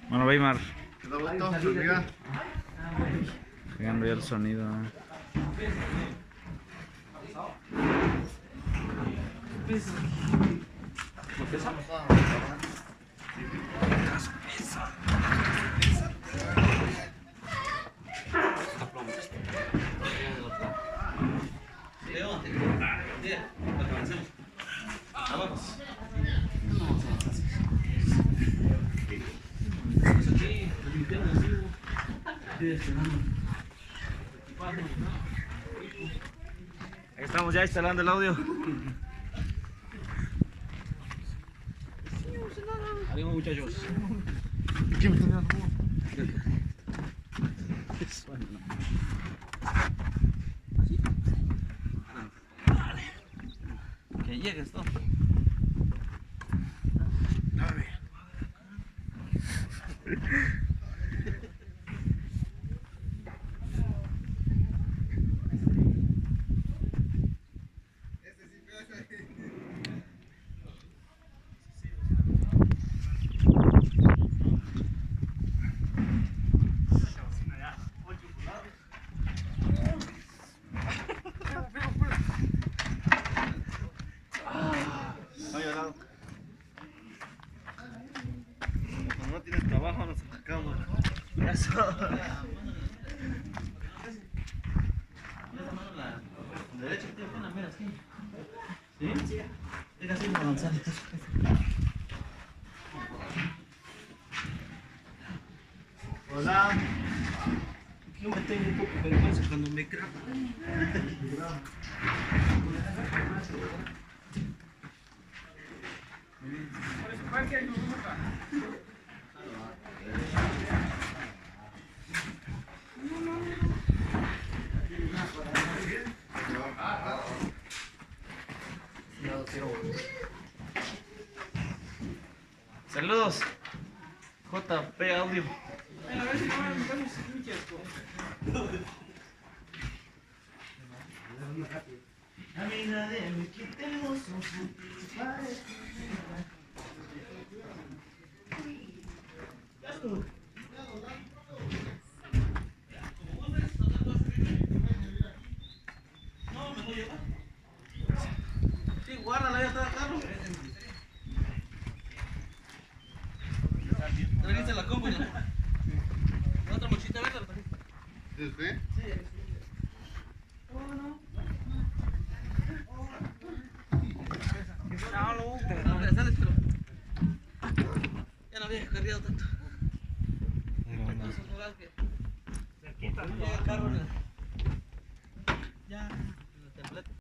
Bueno, Weimar. ¿Te da gusto? ¿Se olvida? Llegando ya el sonido. Ahí estamos ya instalando el audio. Adiós, muchachos. ¿Qué me están dando? Así. Vale. Que llegue esto. Cuando no tienes trabajo nos sacamos. Eso. Derecha, tío, pena, mira, así. ¿Sí? Mira, así, avanzando. Hola. Yo me tengo un poco de vergüenza cuando me grabo. Saludos. JP Audio. Amiga de mi que tenemos un sí, guárdala, ya está Carlos. ¿Trajiste la compu? ¿La otra mochita verde la trajiste? ¿Sí usted? Sí. No, regresales, pero ya no había cargado tanto. Entonces, que llega el carro.